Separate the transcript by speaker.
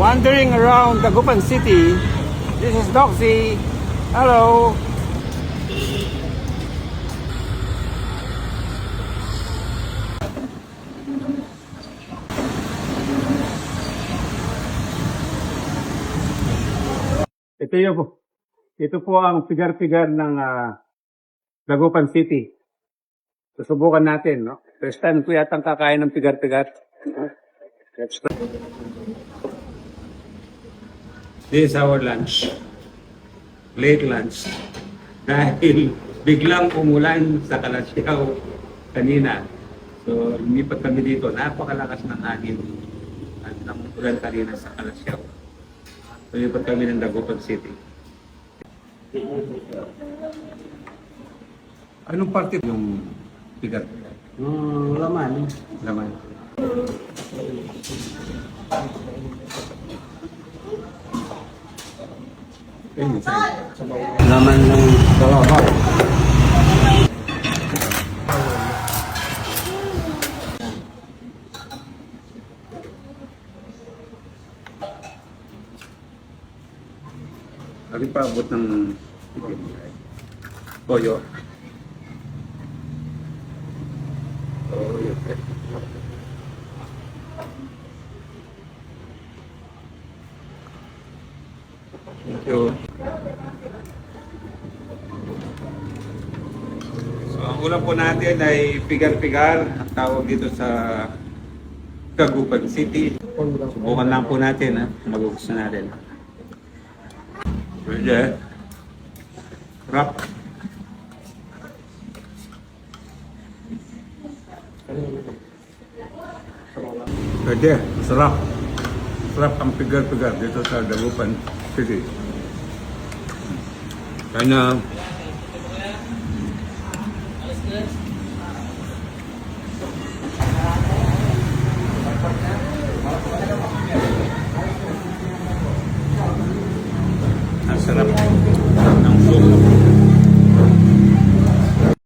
Speaker 1: Wandering around Dagupan City. This is Doxy. Hello. Ito po ang pigar-pigar ng Dagupan City. Susubukan natin, no? First time ko yatang kakain ng pigar-pigar. Let's try. This is our lunch. Late lunch. Dahil biglang umulan sa Kalasyaw kanina. So, lumipat kami dito. Napakalakas ng hangin at ng ulan kanina sa Kalasyaw. Lumipat kami ng Dagupan City. Anong parte yung pigar?
Speaker 2: Laman.
Speaker 1: Laman.
Speaker 2: Laman ng dalawa.
Speaker 1: Lagi pa abot ng toyo. Thank you. So, ang ulam po natin ay pigar-pigar. Ang tawag dito sa Dagupan City. Subukan lang po natin, ha? Magugustuhan natin. Pwede. Rap. Pwede. Sarap. Sarap ang pigar-pigar dito sa Dagupan City. Kaya ang sarap ng soup.